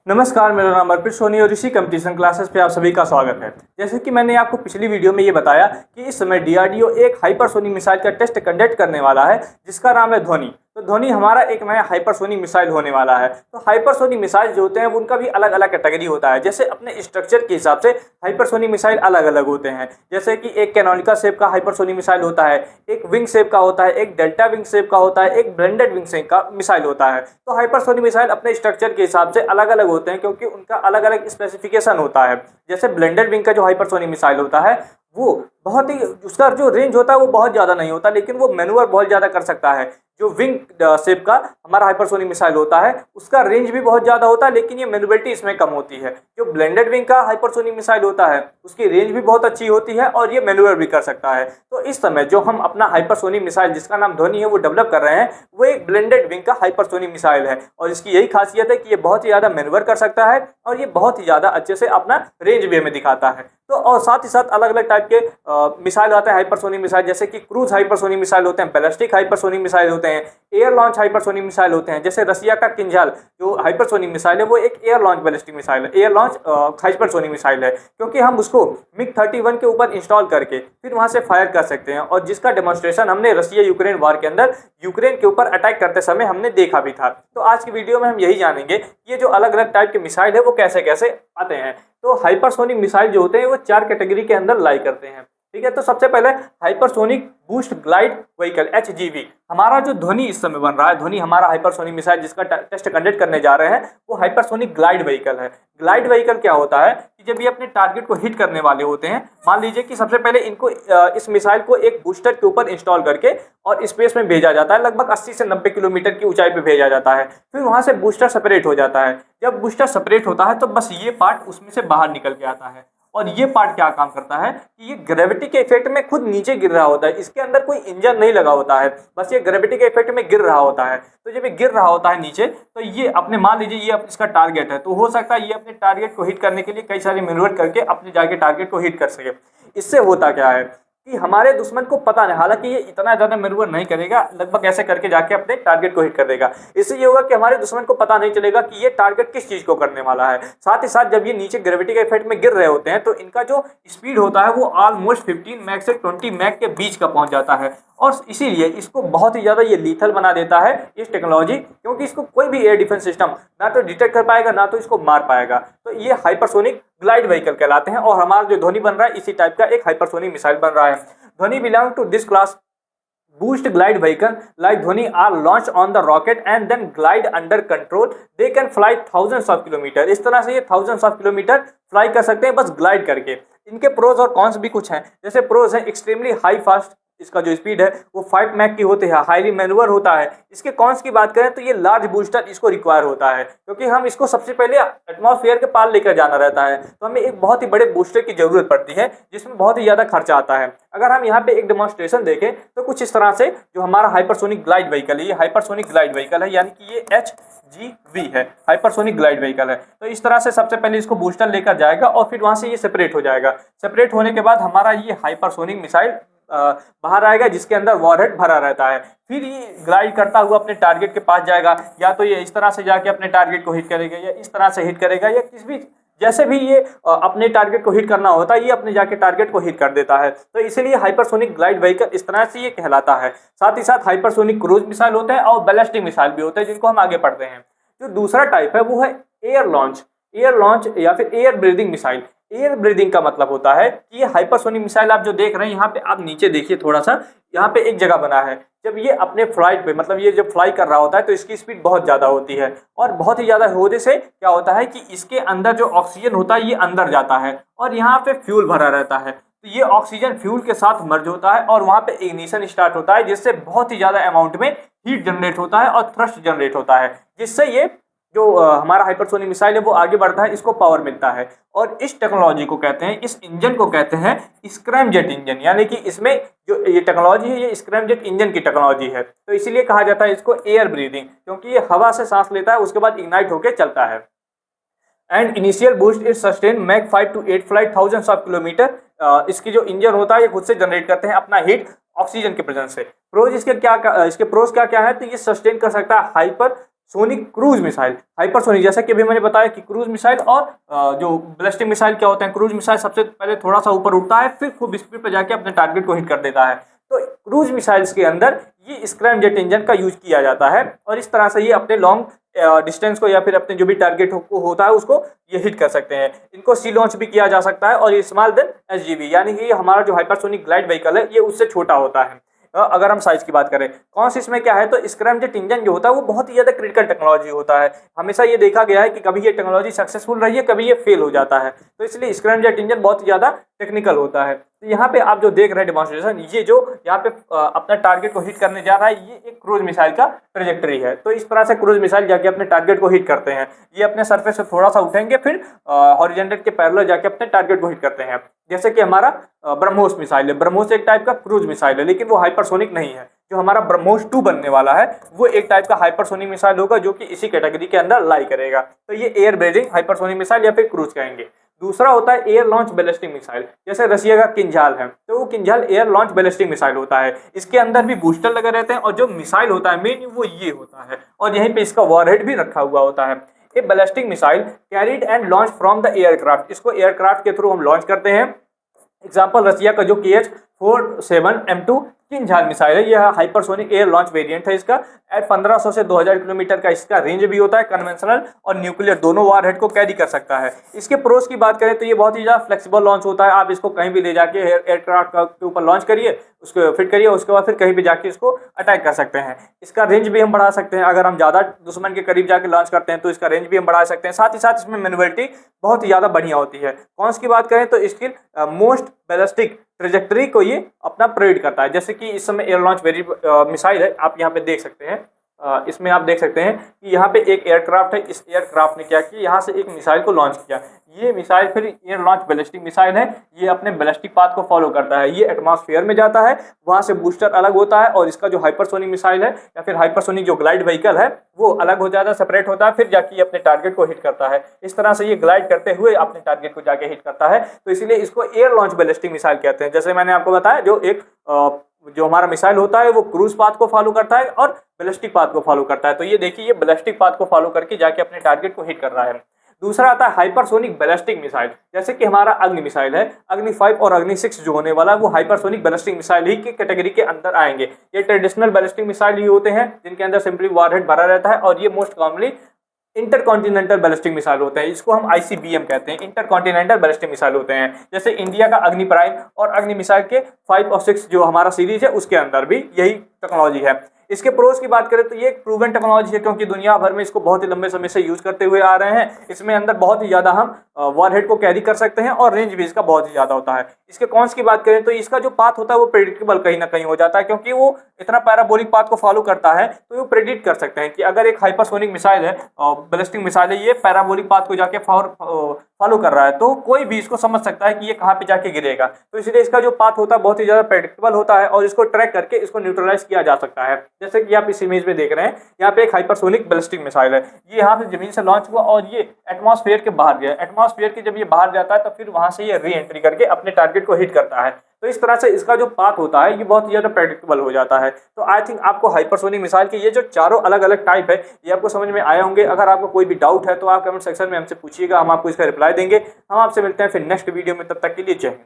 नमस्कार, मेरा नाम अर्पित सोनी और इसी कंपटीशन क्लासेस पे आप सभी का स्वागत है। जैसे कि मैंने आपको पिछली वीडियो में ये बताया कि इस समय डीआरडीओ एक हाइपरसोनिक मिसाइल का टेस्ट कंडक्ट करने वाला है जिसका नाम है ध्वनि। तो ध्वनि हमारा एक नया हाइपरसोनिक मिसाइल होने वाला है। तो हाइपरसोनिक मिसाइल जो होते हैं उनका भी अलग अलग कैटेगरी होता है। जैसे अपने स्ट्रक्चर के हिसाब से हाइपरसोनिक मिसाइल अलग अलग होते हैं। जैसे कि एक कैनोनिकल शेप का हाइपरसोनिक मिसाइल होता है, एक विंग शेप का होता है, एक डेल्टा विंग शेप का होता है, एक ब्लेंडेड विंग शेप का मिसाइल होता है। तो हाइपरसोनिक मिसाइल अपने स्ट्रक्चर के हिसाब से अलग अलग होते हैं क्योंकि उनका अलग अलग स्पेसिफिकेशन होता है। जैसे ब्लेंडेड विंग का जो हाइपरसोनिक मिसाइल होता है वो बहुत ही, उसका जो रेंज होता है वो बहुत ज़्यादा नहीं होता, लेकिन वो मैन्यूवर बहुत ज़्यादा कर सकता है। जो विंग शेप का हमारा हाइपरसोनिक मिसाइल होता है उसका रेंज भी बहुत ज़्यादा होता है, लेकिन ये मैन्युवरिटी इसमें कम होती है। जो ब्लेंडेड विंग का हाइपरसोनिक मिसाइल होता है उसकी रेंज भी बहुत अच्छी होती है और ये मैन्युवर भी कर सकता है। तो इस समय जो हम अपना हाइपरसोनिक मिसाइल जिसका नाम ध्वनि है वो डेवलप कर रहे हैं वो एक ब्लेंडेड विंग का हाइपरसोनिक मिसाइल है। और इसकी यही खासियत है कि ये बहुत ही ज़्यादा मैन्युवर कर सकता है और ये बहुत ही ज़्यादा अच्छे से अपना रेंज भी हमें दिखाता है। तो और साथ ही साथ अलग अलग टाइप के मिसाइल आते हैं हाइपरसोनिक मिसाइल, जैसे कि क्रूज हाइपरसोनिक मिसाइल होते हैं, बैलिस्टिक हाइपरसोनिक मिसाइल होते हैं, एयर लॉन्च हाइपरसोनिक मिसाइल होते हैं। जैसे रसिया का किंजल जो हाइपरसोनिक मिसाइल है वो एक एयर लॉन्च बैलिस्टिक मिसाइल है, एयर लॉन्च हाइपरसोनिक मिसाइल है, क्योंकि हम उसको मिग-31 के ऊपर इंस्टॉल करके फिर वहां से फायर कर सकते हैं। और जिसका डेमोन्स्ट्रेशन हमने रसिया यूक्रेन वार के अंदर यूक्रेन के ऊपर अटैक करते समय हमने देखा भी था। तो आज की वीडियो में हम यही जानेंगे कि ये जो अलग अलग टाइप के मिसाइल है वो कैसे कैसे आते हैं। तो हाइपरसोनिक मिसाइल जो होते हैं वो 4 कैटेगरी के अंदर लाई करते हैं। ठीक है, तो सबसे पहले hypersonic boost glide vehicle HGV। हमारा जो ध्वनि इस समय बन रहा है, ध्वनि हमारा हाइपरसोनिक मिसाइल जिसका टेस्ट कंडक्ट करने जा रहे हैं वो हाइपरसोनिक ग्लाइड व्हीकल है। ग्लाइड व्हीकल क्या होता है कि जब ये अपने टारगेट को हिट करने वाले होते हैं, मान लीजिए कि सबसे पहले इनको इस मिसाइल को एक बूस्टर के ऊपर इंस्टॉल करके और स्पेस में भेजा जाता है, लगभग 80 से 90 किलोमीटर की ऊंचाई पे भेजा जाता है। फिर वहां से बूस्टर सेपरेट हो जाता है। जब बूस्टर सेपरेट होता है तो बस ये पार्ट उसमें से बाहर निकल के आता है। और ये पार्ट क्या काम करता है कि ये ग्रेविटी के इफेक्ट में खुद नीचे गिर रहा होता है। इसके अंदर कोई इंजन नहीं लगा होता है, बस ये ग्रेविटी के इफेक्ट में गिर रहा होता है। तो जब ये गिर रहा होता है नीचे तो ये अपने, मान लीजिए ये इसका टारगेट है, तो हो सकता है ये अपने टारगेट को हिट करने के लिए कई सारे मैन्यूवर करके अपने जाके टारगेट को हिट कर सके। इससे होता क्या है कि हमारे दुश्मन को पता नहीं, हालांकि ये इतना ज़्यादा मैन्यूवर नहीं करेगा, लगभग ऐसे करके जाके अपने टारगेट को हिट कर देगा। इससे ये होगा कि हमारे दुश्मन को पता नहीं चलेगा कि ये टारगेट किस चीज़ को करने वाला है। साथ ही साथ जब ये नीचे ग्रेविटी के इफेक्ट में गिर रहे होते हैं तो इनका जो स्पीड होता है वो ऑलमोस्ट 15 मैक से 20 मैक के बीच का पहुंच जाता है। और इसीलिए इसको बहुत ही ज़्यादा ये लीथल बना देता है इस टेक्नोलॉजी, क्योंकि इसको कोई भी एयर डिफेंस सिस्टम ना तो डिटेक्ट कर पाएगा ना तो इसको मार पाएगा। तो ये हाइपरसोनिक ग्लाइड व्हीकल कहलाते हैं और हमारा जो ध्वनि बन रहा है इसी टाइप का एक हाइपरसोनिक मिसाइल बन रहा है। ध्वनि belong to this class boost glide vehicle like Dhwani are launched on the rocket and then glide under control. They can fly thousands of kilometer। इस तरह से ये thousands of kilometer फ्लाई कर सकते हैं बस ग्लाइड करके। इनके प्रोज और कॉन्स भी कुछ हैं। जैसे प्रोज है एक्सट्रीमली हाई फास्ट, इसका जो स्पीड है वो 5 मैक की होती है, हाईली मैन्युवर होता है। इसके कॉन्स की बात करें तो ये लार्ज बूस्टर इसको रिक्वायर होता है, क्योंकि हम इसको सबसे पहले एटमॉस्फेयर के पार लेकर जाना रहता है, तो हमें एक बहुत ही बड़े बूस्टर की जरूरत पड़ती है जिसमें बहुत ही ज़्यादा खर्चा आता है। अगर हम यहाँ पे एक डेमोन्स्ट्रेशन देखें तो कुछ इस तरह से जो हमारा हाइपरसोनिक ग्लाइड व्हीकल है, ये हाइपरसोनिक ग्लाइड व्हीकल है, यानी कि ये HGV है, हाइपरसोनिक ग्लाइड व्हीकल है। तो इस तरह से सबसे पहले इसको बूस्टर लेकर जाएगा और फिर वहाँ से ये सेपरेट हो जाएगा। सेपरेट होने के बाद हमारा ये हाइपरसोनिक मिसाइल बाहर आएगा जिसके अंदर वॉरहेड भरा रहता है। फिर ये ग्लाइड करता हुआ अपने टारगेट के पास जाएगा, या तो ये इस तरह से जाके अपने टारगेट को हिट करेगा या इस तरह से हिट करेगा, या किसी भी जैसे भी ये अपने टारगेट को हिट करना होता है ये अपने जाके टारगेट को हिट कर देता है। तो इसीलिए हाइपरसोनिक ग्लाइड व्हीकल इस तरह से ये कहलाता है। साथ ही साथ हाइपरसोनिक क्रूज मिसाइल होते हैं और बैलिस्टिक मिसाइल भी होते हैं जिनको हम आगे पढ़ते हैं। जो दूसरा टाइप है वो है एयर लॉन्च या फिर air breathing missile. Air breathing का मतलब होता है कि ये हाइपरसोनिक मिसाइल आप जो देख रहे हैं, यहाँ पे आप नीचे देखिए थोड़ा सा, यहाँ पे एक जगह बना है। जब ये अपने फ्लाइट पे, मतलब ये जब फ्लाई कर रहा होता है तो इसकी स्पीड बहुत ज़्यादा होती है, और बहुत ही ज़्यादा होने से क्या होता है कि इसके अंदर जो ऑक्सीजन होता है ये अंदर जाता है और यहाँ पे फ्यूल भरा रहता है। तो ये ऑक्सीजन फ्यूल के साथ मर्ज होता है और वहाँ पे इग्निशन स्टार्ट होता है, जिससे बहुत ही ज़्यादा अमाउंट में हीट जनरेट होता है और थ्रस्ट जनरेट होता है, जिससे ये जो हमारा हाइपरसोनिक मिसाइल है वो आगे बढ़ता है, इसको पावर मिलता है। और इस टेक्नोलॉजी को कहते हैं, इस इंजन को कहते हैं स्क्रैमजेट इंजन, यानी कि इसमें जो ये टेक्नोलॉजी है ये स्क्रैमजेट इंजन की टेक्नोलॉजी है। तो इसीलिए कहा जाता है इसको एयर ब्रीदिंग, क्योंकि ये हवा से सांस लेता है उसके बाद इग्नाइट होकर चलता है। And initial boost it sustain Mach 5 to 8 flight thousands of kilometre. इसकी जो इंजन होता है ये खुद से जनरेट करते हैं अपना हीट ऑक्सीजन के प्रेजेंस से। प्रोज इसके प्रोज क्या क्या है, तो ये सस्टेन कर सकता है hyper sonic cruise missile, hypersonic, जैसा कि अभी मैंने बताया कि क्रूज मिसाइल और जो बैलिस्टिक मिसाइल क्या होते हैं। क्रूज मिसाइल सबसे पहले थोड़ा सा ऊपर उड़ता है, फिर खूब स्पीड पर जाके अपने टारगेट को हिट कर देता है। तो क्रूज मिसाइल्स के अंदर ये स्क्रैम जेट इंजन का यूज किया जाता है और इस तरह से ये अपने लॉन्ग डिस्टेंस को या फिर अपने जो भी टारगेट को होता है उसको ये हिट कर सकते हैं। इनको सी लॉन्च भी किया जा सकता है और ये स्मॉल देन एसजीवी, यानी कि हमारा जो हाइपरसोनिक ग्लाइड व्हीकल है ये उससे छोटा होता है। अगर हम साइज की बात करें, कौन सी इसमें क्या है, तो स्क्रैम जेट इंजन जो होता है वो बहुत ही ज़्यादा क्रिटिकल टेक्नोलॉजी होता है। हमेशा ये देखा गया है कि कभी ये टेक्नोलॉजी सक्सेसफुल रही है, कभी ये फेल हो जाता है, तो इसलिए स्क्रैम जेट इंजन बहुत ही ज़्यादा टेक्निकल होता है। तो यहाँ पे आप जो देख रहे हैं डेमोन्स्ट्रेशन, ये जो यहाँ पे अपना टारगेट को हिट करने जा रहा है, ये एक क्रूज मिसाइल का ट्रेजेक्टरी है। तो इस तरह से क्रूज मिसाइल जाके अपने टारगेट को हिट करते हैं। ये अपने सरफेस से थोड़ा सा उठेंगे, फिर हॉरिजॉन्टल के पैरेलल जाके अपने टारगेट को हिट करते हैं। जैसे कि हमारा ब्रह्मोस मिसाइल है। ब्रह्मोस एक टाइप का क्रूज मिसाइल है, लेकिन वो हाइपरसोनिक नहीं है। जो हमारा ब्रह्मोस 2 बनने वाला है वो एक टाइप का हाइपरसोनिक मिसाइल होगा, जो कि इसी कैटेगरी के अंदर लाई करेगा। तो ये एयर बेरिंग हाइपरसोनिक मिसाइल या फिर क्रूज कहेंगे। दूसरा होता है एयर लॉन्च बैलिस्टिक मिसाइल, जैसे रशिया का किंजाल है, तो वो किंजाल एयर लॉन्च बैलिस्टिक मिसाइल होता है। इसके अंदर भी बूस्टर लगे रहते हैं और जो मिसाइल होता है मेन वो ये होता है, और यहीं पे इसका वॉरहेड भी रखा हुआ होता है। A ballistic missile carried and launch from the aircraft, इसको एयरक्राफ्ट के थ्रू हम लॉन्च करते हैं। एग्जाम्पल रशिया का जो KH-47M2 किंजाल मिसाइल है, यह हाइपरसोनिक एयर लॉन्च वेरिएंट है। इसका 1500 से 2000 किलोमीटर का इसका रेंज भी होता है। कन्वेंशनल और न्यूक्लियर दोनों वारहेड को कैरी कर सकता है। इसके प्रोस की बात करें तो ये बहुत ही ज़्यादा फ्लेक्सिबल लॉन्च होता है। आप इसको कहीं भी ले जाके एयरक्राफ्ट के ऊपर लॉन्च करिए, उसको फिट करिए, उसके बाद फिर कहीं भी जाके इसको अटैक कर सकते हैं। इसका रेंज भी हम बढ़ा सकते हैं। अगर हम ज़्यादा दुश्मन के करीब जाके लॉन्च करते हैं तो इसका रेंज भी हम बढ़ा सकते हैं। साथ ही साथ इसमें मैन्युअलिटी बहुत ही ज़्यादा बढ़िया होती है। कौन की बात करें तो इसकी मोस्ट बैलिस्टिक ट्रेजेक्टरी को ये अपना प्रेडिक्ट करता है। जैसे कि इस समय एयर लॉन्च मिसाइल है, आप यहाँ पे देख सकते हैं। इसमें आप देख सकते हैं कि यहाँ पे एक एयरक्राफ्ट है। इस एयरक्राफ्ट ने क्या किया, यहाँ से एक मिसाइल को लॉन्च किया। ये मिसाइल फिर एयर लॉन्च बैलिस्टिक मिसाइल है। ये अपने बैलिस्टिक पाथ को फॉलो करता है। ये एटमॉस्फेयर में जाता है, वहाँ से बूस्टर अलग होता है, और इसका जो हाइपरसोनिक मिसाइल है या फिर हाइपरसोनिक जो ग्लाइड व्हीकल है वो अलग हो जाता है, सेपरेट होता है, फिर जाके ये अपने टारगेट को हिट करता है। इस तरह से ये ग्लाइड करते हुए अपने टारगेट को जाके हिट करता है। तो इसीलिए इसको एयर लॉन्च बैलिस्टिक मिसाइल कहते हैं। जैसे मैंने आपको बताया, जो हमारा मिसाइल होता है वो क्रूज पाथ को फॉलो करता है और बैलिस्टिक पाथ को फॉलो करता है। तो ये देखिए, ये बैलिस्टिक पाथ को फॉलो करके जाके अपने टारगेट को हिट कर रहा है। दूसरा आता है हाइपरसोनिक बैलिस्टिक मिसाइल, जैसे कि हमारा अग्नि मिसाइल है। अग्नि 5 और अग्नि 6 जो होने वाला है वो हाइपरसोनिक बैलिस्टिक मिसाइल ही की कैटेगरी के अंदर आएंगे। ये ट्रेडिशनल बैलिस्टिक मिसाइल ही होते हैं जिनके अंदर सिंपली वॉरहेड भरा रहता है, और ये most commonly intercontinental ballistic missile होते हैं। इसको हम ICBM कहते हैं, इंटरकॉन्टिनेंटल बैलिस्टिक मिसाइल होते हैं। जैसे इंडिया का अग्नि प्राइम और अग्नि मिसाइल के 5 और 6 जो हमारा सीरीज है उसके अंदर भी यही टेक्नोलॉजी है। इसके प्रोस की बात करें तो ये एक प्रूवन टेक्नोलॉजी है, क्योंकि दुनिया भर में इसको बहुत ही लंबे समय से यूज करते हुए आ रहे हैं। इसमें अंदर बहुत ही ज़्यादा हम वॉरहेड को कैरी कर सकते हैं और रेंज भी इसका बहुत ही ज़्यादा होता है। इसके कॉन्स की बात करें तो इसका जो पाथ होता है वो प्रेडिक्टेबल कहीं ना कहीं हो जाता है, क्योंकि वो इतना पैराबोलिक पाथ को फॉलो करता है। तो वो प्रेडिक्ट कर सकते हैं कि अगर एक हाइपरसोनिक मिसाइल है, बैलिस्टिक मिसाइल है, ये पैराबोलिक पाथ को जाके फॉलो कर रहा है, तो कोई भी इसको समझ सकता है कि ये कहाँ पे जाके गिरेगा। तो इसलिए इसका जो पाथ होता है बहुत ही ज़्यादा प्रेडिक्टेबल होता है और इसको ट्रैक करके इसको न्यूट्रलाइज किया जा सकता है। जैसे कि आप इस इमेज में देख रहे हैं, यहाँ पे एक हाइपरसोनिक बैलिस्टिक मिसाइल है। ये यहाँ से जमीन से लॉन्च हुआ और ये एटमॉस्फेयर के बाहर गया। एटमॉस्फेयर के जब ये बाहर जाता है तो फिर वहां से ये री एंट्री करके अपने टारगेट को हिट करता है। तो इस तरह से इसका जो पाथ होता है ये बहुत ही ज़्यादा प्रेडिक्टेबल हो जाता है। तो आई थिंक आपको हाइपरसोनिक मिसाइल के ये जो चारों अलग अलग टाइप है ये आपको समझ में आए होंगे। अगर आपको कोई भी डाउट है तो आप कमेंट सेक्शन में हमसे पूछिएगा, हम आपको इसका रिप्लाई देंगे। हम आपसे मिलते हैं फिर नेक्स्ट वीडियो में, तब तक के लिए जय हिंद।